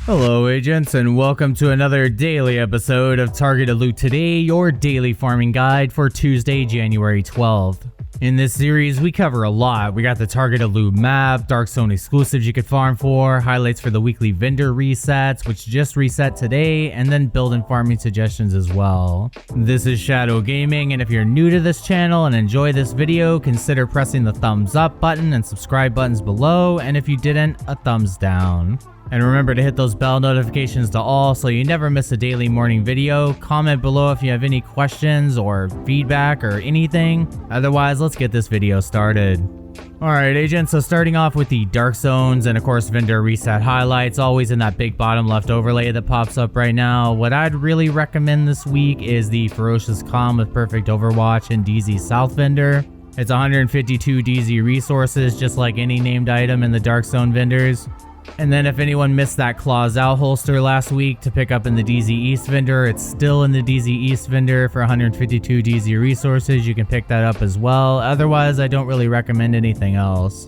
Hello agents, and welcome to another daily episode of Targeted Loot Today, your daily farming guide for Tuesday, January 12th. In this series, we cover a lot. We got the Targeted Loot map, Dark Zone exclusives you could farm for, highlights for the weekly vendor resets, which just reset today, and then build and farming suggestions as well. This is Shadow Gaming, and if you're new to this channel and enjoy this video, consider pressing the thumbs up button and subscribe buttons below, and if you didn't, a thumbs down. And remember to hit those bell notifications to all so you never miss a daily morning video. Comment below if you have any questions or feedback or anything. Otherwise, let's get this video started. Alright agents, so starting off with the Dark Zones and of course vendor reset highlights, always in that big bottom left overlay that pops up right now. What I'd really recommend this week is the Ferocious Calm with Perfect Overwatch and DZ South vendor. It's 152 DZ resources, just like any named item in the Dark Zone vendors. And then if anyone missed that Claws Out holster last week to pick up in the DZ East vendor, it's still in the DZ East vendor for 152 DZ resources. You can pick that up as well. Otherwise, I don't really recommend anything else.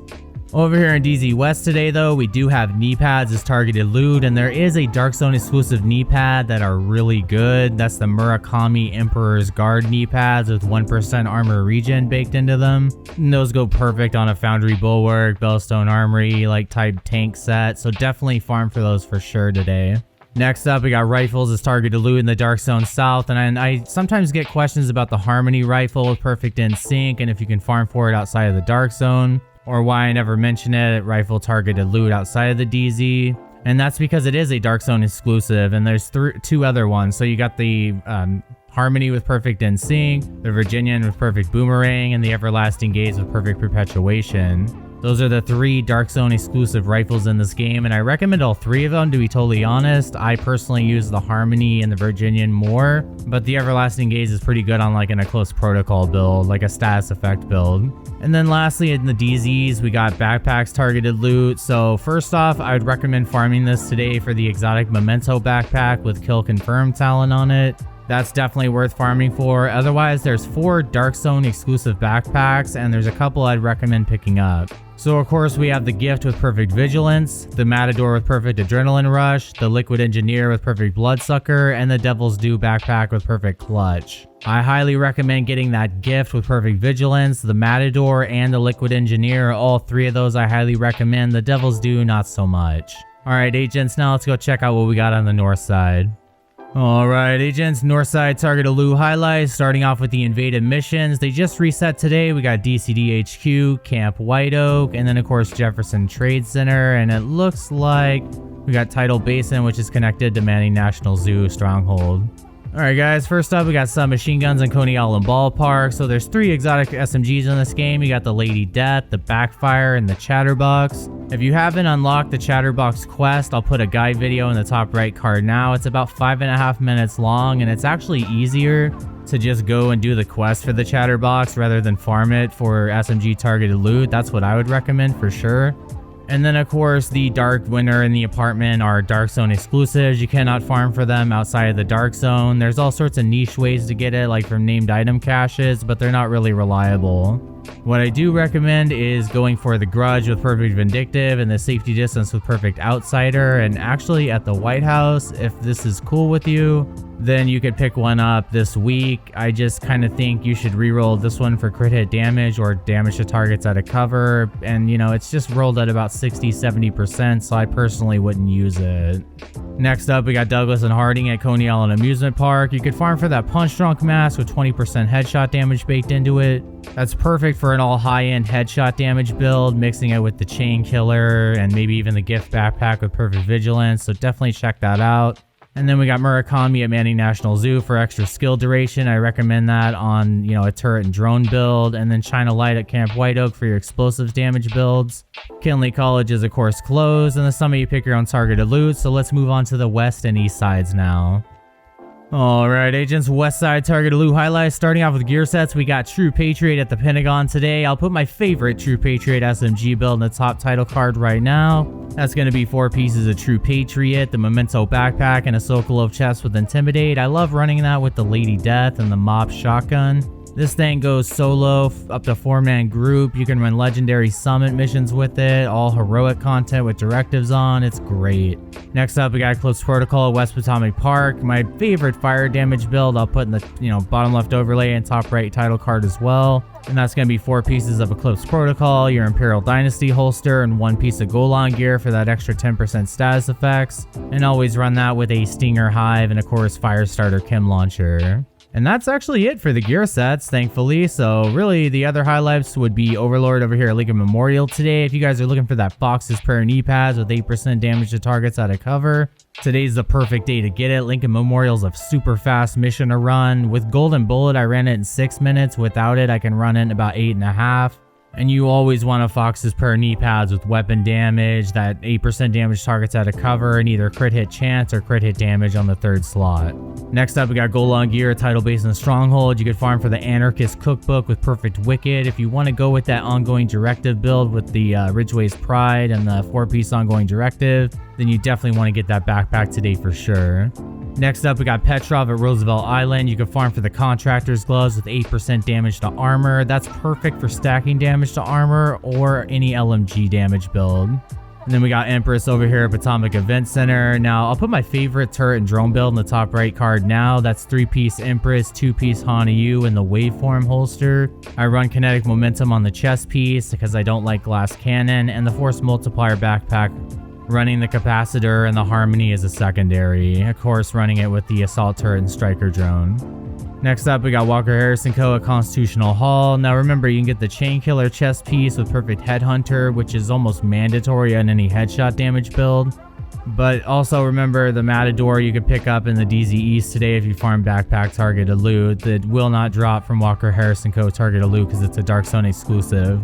Over here in DZ West today though, we do have knee pads as targeted loot, and there is a Dark Zone exclusive knee pad that are really good. That's the Murakami Emperor's Guard knee pads with 1% armor regen baked into them. And those go perfect on a Foundry Bulwark, Bellstone Armory like type tank set, so definitely farm for those for sure today. Next up, we got rifles as targeted loot in the Dark Zone South, and I sometimes get questions about the Harmony rifle with perfect in sync and if you can farm for it outside of the Dark Zone, or why I never mention it, rifle targeted loot outside of the DZ. And that's because it is a Dark Zone exclusive, and there's two other ones. So you got the Harmony with perfect in sync, the Virginian with perfect boomerang, and the Everlasting Gaze with perfect perpetuation. Those are the three Dark Zone exclusive rifles in this game, and I recommend all three of them, to be totally honest. I personally use the Harmony and the Virginian more, but the Everlasting Gaze is pretty good on like in a close protocol build, like a status effect build. And then lastly, in the DZs, we got backpacks targeted loot. So first off, I would recommend farming this today for the exotic Memento backpack with kill confirmed talent on it. That's definitely worth farming for. Otherwise, there's 4 Dark Zone exclusive backpacks, and there's a couple I'd recommend picking up. So of course we have the Gift with Perfect Vigilance, the Matador with Perfect Adrenaline Rush, the Liquid Engineer with Perfect Bloodsucker, and the Devil's Due backpack with Perfect Clutch. I highly recommend getting that Gift with Perfect Vigilance, the Matador, and the Liquid Engineer. All 3 of those I highly recommend. The Devil's Due, not so much. Alright agents, now let's go check out what we got on the north side. Alright agents, Northside targeted loot highlights, starting off with the invaded missions. They just reset today. We got DCD HQ, Camp White Oak, and then of course Jefferson Trade Center, and it looks like we got Tidal Basin, which is connected to Manning National Zoo Stronghold. Alright guys, first up we got submachine guns in Coney Island Ballpark. So there's 3 exotic SMGs in this game. You got the Lady Death, the Backfire, and the Chatterbox. If you haven't unlocked the Chatterbox quest, I'll put a guide video in the top right card now. It's about 5.5 minutes long, and it's actually easier to just go and do the quest for the Chatterbox rather than farm it for SMG targeted loot. That's what I would recommend for sure. And then of course the Dark Winter and the Apartment are Dark Zone exclusives. You cannot farm for them outside of the Dark Zone. There's all sorts of niche ways to get it, like from named item caches, but they're not really reliable. What I do recommend is going for the Grudge with Perfect Vindictive and the Safety Distance with Perfect Outsider. And actually at the White House, if this is cool with you, then you could pick one up this week. I just kind of think you should reroll this one for crit hit damage or damage to targets out of cover. And you know, it's just rolled at about 60-70%, so I personally wouldn't use it. Next up, we got Douglas and Harding at Coney Island Amusement Park. You could farm for that Punch Drunk mask with 20% headshot damage baked into it. That's perfect for an all high-end headshot damage build, mixing it with the Chain Killer and maybe even the Gift backpack with Perfect Vigilance, so definitely check that out. And then we got Murakami at Manning National Zoo for extra skill duration. I recommend that on, you know, a turret and drone build. And then China Light at Camp White Oak for your explosives damage builds. Kinley College is of course closed, and the summit you pick your own targeted loot. So let's move on to the west and east sides now. Alright, agents, West Side Target Loot highlights. Starting off with gear sets, we got True Patriot at the Pentagon today. I'll put my favorite True Patriot SMG build in the top title card right now. That's going to be 4 pieces of True Patriot, the Memento backpack, and a Sokolov chest with Intimidate. I love running that with the Lady Death and the Mop shotgun. This thing goes solo, up to 4-man group. You can run legendary summit missions with it, all heroic content with directives on. It's great. Next up, we got Eclipse Protocol at West Potomac Park. My favorite fire damage build, I'll put in the bottom left overlay and top right title card as well. And that's going to be 4 pieces of Eclipse Protocol, your Imperial Dynasty holster, and 1 piece of Golan gear for that extra 10% status effects. And always run that with a Stinger Hive and of course Firestarter Chem Launcher. And that's actually it for the gear sets, thankfully. So really, the other highlights would be Overlord over here at Lincoln Memorial today. If you guys are looking for that Fox's Prayer knee pads with 8% damage to targets out of cover, today's the perfect day to get it. Lincoln Memorial's a super fast mission to run. With Golden Bullet, I ran it in 6 minutes. Without it, I can run it in about 8.5. And you always want a Fox's Prayer knee pads with weapon damage, that 8% damage targets out of cover, and either crit hit chance or crit hit damage on the 3rd slot. Next up, we got Golan gear, title base and Stronghold. You could farm for the Anarchist Cookbook with Perfect Wicked. If you want to go with that ongoing directive build with the Ridgeway's Pride and the 4-piece ongoing directive, then you definitely want to get that backpack today for sure. Next up, we got Petrov at Roosevelt Island. You can farm for the Contractor's Gloves with 8% damage to armor. That's perfect for stacking damage to armor or any LMG damage build. And then we got Empress over here at Potomac Event Center. Now, I'll put my favorite turret and drone build in the top right card now. That's 3-piece Empress, 2-piece Hana-Yu, and the Waveform holster. I run Kinetic Momentum on the chest piece because I don't like Glass Cannon, and the Force Multiplier backpack, running the Capacitor and the Harmony as a secondary. Of course, running it with the Assault Turret and Striker Drone. Next up, we got Walker Harrison Co. at Constitutional Hall. Now remember, you can get the Chain Killer chest piece with Perfect Headhunter, which is almost mandatory on any headshot damage build. But also remember the Matador you could pick up in the DZ East today if you farm backpack targeted loot. That will not drop from Walker Harrison Co. targeted loot because it's a Dark Zone exclusive.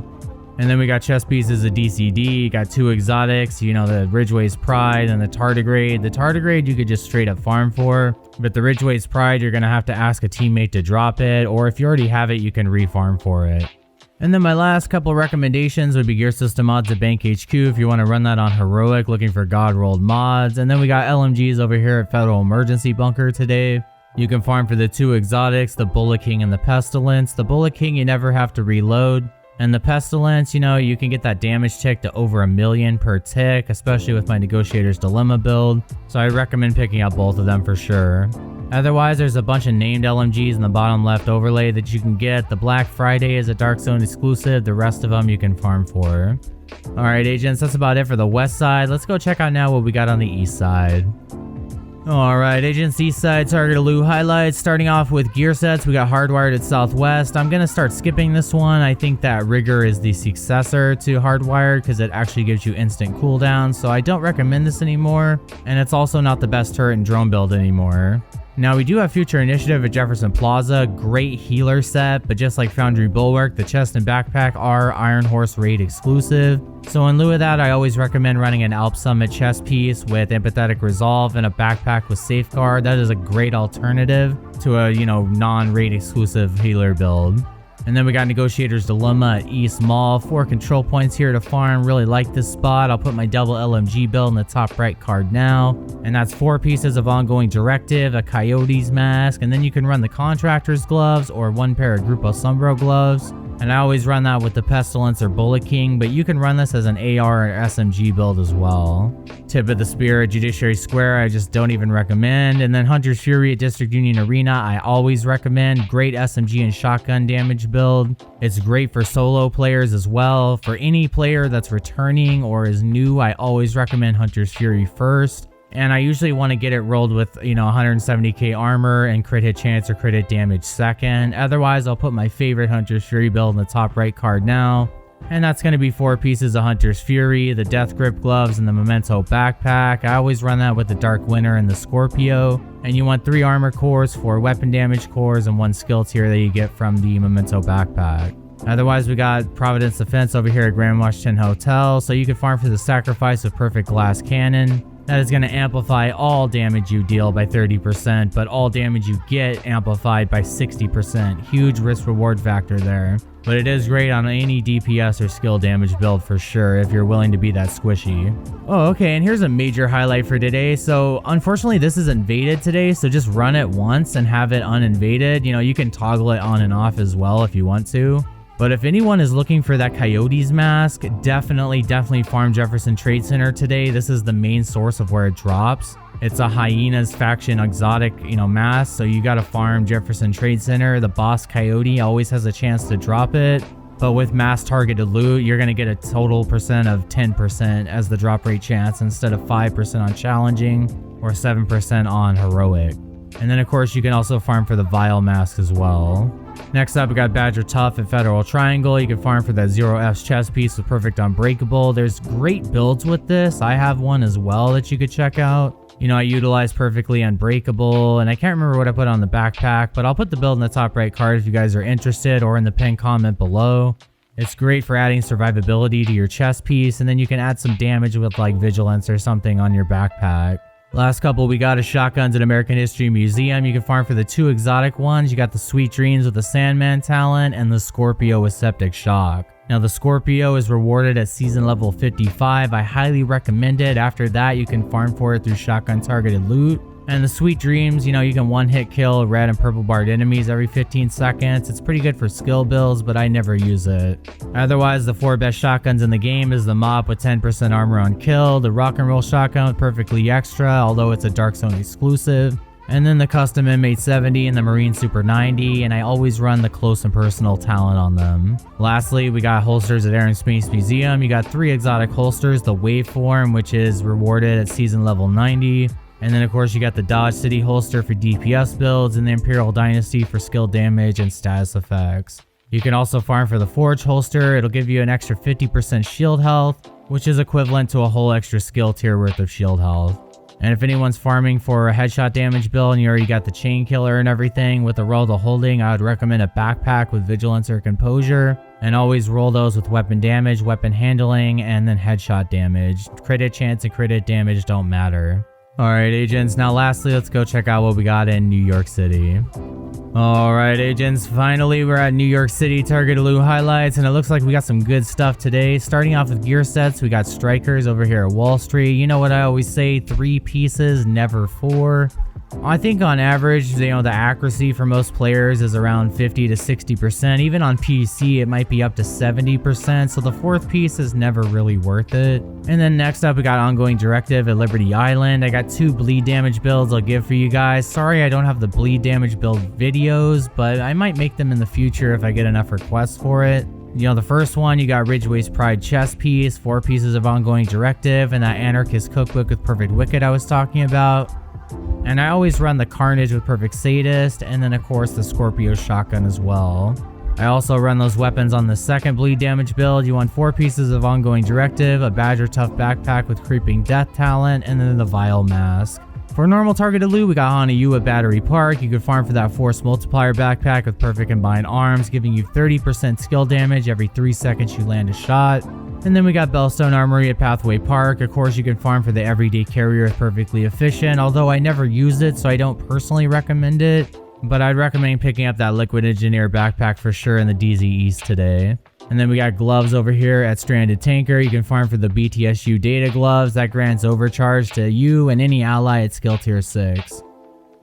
And then we got chest pieces of DCD, got 2 exotics, the Ridgeway's Pride and the Tardigrade. The Tardigrade you could just straight up farm for, but the Ridgeway's Pride you're going to have to ask a teammate to drop it, or if you already have it, you can refarm for it. And then my last couple recommendations would be Gear System mods at Bank HQ if you want to run that on Heroic looking for God Rolled mods. And then we got LMGs over here at Federal Emergency Bunker today. You can farm for the 2 exotics, the Bullet King and the Pestilence. The Bullet King you never have to reload. And the Pestilence, you can get that damage tick to over 1 million per tick, especially with my Negotiator's Dilemma build. So I recommend picking up both of them for sure. Otherwise, there's a bunch of named LMGs in the bottom left overlay that you can get. The Black Friday is a Dark Zone exclusive. The rest of them you can farm for. Alright, agents, that's about it for the west side. Let's go check out now what we got on the east side. Alright, Agents East Side Target Loot highlights. Starting off with gear sets, we got Hardwired at Southwest. I'm going to start skipping this one. I think that Rigger is the successor to Hardwired because it actually gives you instant cooldown, so I don't recommend this anymore. And it's also not the best turret and drone build anymore. Now, we do have Future Initiative at Jefferson Plaza. Great healer set, but just like Foundry Bulwark, the chest and backpack are Iron Horse Raid exclusive. So in lieu of that, I always recommend running an Alp Summit chest piece with Empathetic Resolve and a backpack with Safeguard. That is a great alternative to a, non-raid exclusive healer build. And then we got Negotiator's Dilemma at East Mall. 4 control points here to farm. Really like this spot. I'll put my double LMG build in the top right card now. And that's 4 pieces of ongoing directive, a Coyote's mask, and then you can run the Contractor's gloves or 1 pair of Grupo Sombro gloves. And I always run that with the Pestilence or Bullet King, but you can run this as an AR or SMG build as well. Tip of the Spear at Judiciary Square, I just don't even recommend. And then Hunter's Fury at District Union Arena, I always recommend. Great SMG and shotgun damage build. It's great for solo players as well. For any player that's returning or is new, I always recommend Hunter's Fury first. And I usually want to get it rolled with, 170k armor and crit hit chance or crit hit damage second. Otherwise, I'll put my favorite Hunter's Fury build in the top right card now. And that's going to be 4 pieces of Hunter's Fury, the Death Grip gloves, and the Memento backpack. I always run that with the Dark Winter and the Scorpio. And you want 3 armor cores, 4 weapon damage cores, and 1 skill tier that you get from the Memento backpack. Otherwise, we got Providence Defense over here at Grand Washington Hotel. So you can farm for the Sacrifice of Perfect Glass Cannon. That is going to amplify all damage you deal by 30%, but all damage you get amplified by 60%. Huge risk reward factor there. But it is great on any DPS or skill damage build for sure if you're willing to be that squishy. Oh, okay, and here's a major highlight for today. So unfortunately this is invaded today, so just run it once and have it uninvaded. You know, you can toggle it on and off as well if you want to. But if anyone is looking for that Coyotes mask, definitely farm Jefferson Trade Center today. This is the main source of where it drops. It's a Hyenas faction exotic, mask, so you gotta farm Jefferson Trade Center. The boss Coyote always has a chance to drop it, but with mass targeted loot, you're gonna get a total percent of 10% as the drop rate chance instead of 5% on challenging or 7% on heroic. And then of course you can also farm for the Vile mask as well. Next up, we got Badger Tough and Federal Triangle. You can farm for that 0F's chest piece with Perfect Unbreakable. There's great builds with this. I have one as well that you could check out. I utilize Perfectly Unbreakable, and I can't remember what I put on the backpack, but I'll put the build in the top right card if you guys are interested, or in the pinned comment below. It's great for adding survivability to your chest piece, and then you can add some damage with like Vigilance or something on your backpack. Last couple, we got a Shotguns at American History Museum. You can farm for the 2 exotic ones. You got the Sweet Dreams with the Sandman talent and the Scorpio with Septic Shock. Now the Scorpio is rewarded at season level 55. I highly recommend it. After that, you can farm for it through shotgun targeted loot. And the Sweet Dreams, you can one-hit kill red and purple barred enemies every 15 seconds. It's pretty good for skill builds, but I never use it. Otherwise, the 4 best shotguns in the game is the Mop with 10% armor on kill, the Rock and Roll Shotgun with Perfectly Extra, although it's a Dark Zone exclusive, and then the Custom Inmate 70 and the Marine Super 90, and I always run the Close and Personal talent on them. Lastly, we got holsters at Air and Space Museum. You got 3 exotic holsters, the Waveform, which is rewarded at season level 90. And then of course you got the Dodge City holster for DPS builds and the Imperial Dynasty for skill damage and status effects. You can also farm for the Forge holster. It'll give you an extra 50% shield health, which is equivalent to a whole extra skill tier worth of shield health. And if anyone's farming for a headshot damage build and you already got the Chain Killer and everything with the roll to holding, I would recommend a backpack with Vigilance or Composure. And always roll those with weapon damage, weapon handling, and then headshot damage. Crit hit chance and crit hit damage don't matter. Alright agents, now lastly let's go check out what we got in New York City. Alright agents, finally we're at New York City targeted loot highlights, and it looks like we got some good stuff today. Starting off with gear sets, we got Strikers over here at Wall Street. You know what I always say, 3 pieces, never 4. I think on average, the accuracy for most players is around 50 to 60%. Even on PC, it might be up to 70%, so the 4th piece is never really worth it. And then next up, we got Ongoing Directive at Liberty Island. I got 2 bleed damage builds I'll give for you guys. Sorry I don't have the bleed damage build videos, but I might make them in the future if I get enough requests for it. The first one, you got Ridgeway's Pride chest piece, 4 pieces of Ongoing Directive, and that Anarchist cookbook with Perfect Wicked I was talking about. And I always run the Carnage with Perfect Sadist, and then of course the Scorpio shotgun as well. I also run those weapons on the second bleed damage build. You want 4 pieces of Ongoing Directive, a Badger Tough backpack with Creeping Death talent, and then the Vile mask. For normal targeted loot, we got Hana-Yu at Battery Park. You can farm for that Force Multiplier backpack with Perfect Combined Arms, giving you 30% skill damage every 3 seconds you land a shot. And then we got Bellstone Armory at Pathway Park. Of course, you can farm for the Everyday Carrier with Perfectly Efficient, although I never use it, so I don't personally recommend it. But I'd recommend picking up that Liquid Engineer backpack for sure in the DZ East today. And then we got gloves over here at Stranded Tanker. You can farm for the BTSU Data Gloves. That grants overcharge to you and any ally at skill tier 6.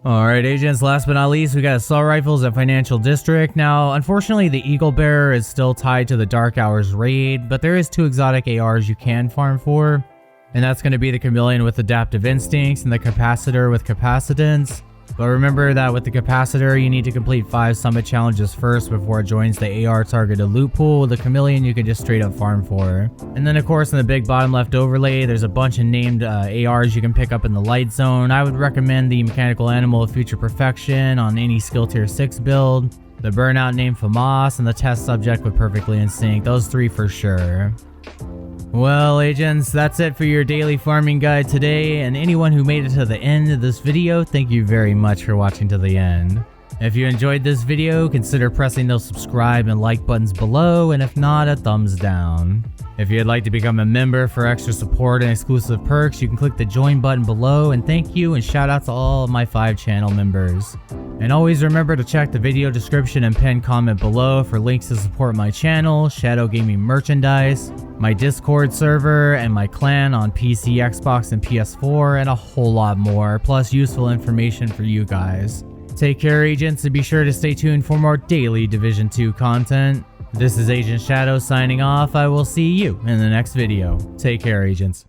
Alright agents, last but not least, we got Assault Rifles at Financial District. Now, unfortunately, the Eagle Bearer is still tied to the Dark Hours raid, but there is 2 exotic ARs you can farm for. And that's going to be the Chameleon with Adaptive Instincts and the Capacitor with Capacitance. But remember that with the Capacitor, you need to complete 5 summit challenges first before it joins the AR targeted loot pool. The Chameleon you can just straight up farm for. And then of course in the big bottom left overlay, there's a bunch of named ARs you can pick up in the light zone. I would recommend the Mechanical Animal of Future Perfection on any skill tier 6 build, the Burnout named FAMAS, and the Test Subject with Perfectly in Sync. Those 3 for sure. Well agents, that's it for your daily farming guide today, and anyone who made it to the end of this video, thank you very much for watching to the end. If you enjoyed this video, consider pressing those subscribe and like buttons below, and if not, a thumbs down. If you'd like to become a member for extra support and exclusive perks, you can click the join button below, and thank you and shout out to all of my 5 channel members. And always remember to check the video description and pinned comment below for links to support my channel, Shadow Gaming merchandise, my Discord server, and my clan on PC, Xbox, and PS4, and a whole lot more, plus useful information for you guys. Take care, agents, and be sure to stay tuned for more daily Division 2 content. This is Agent Shadow signing off. I will see you in the next video. Take care, agents.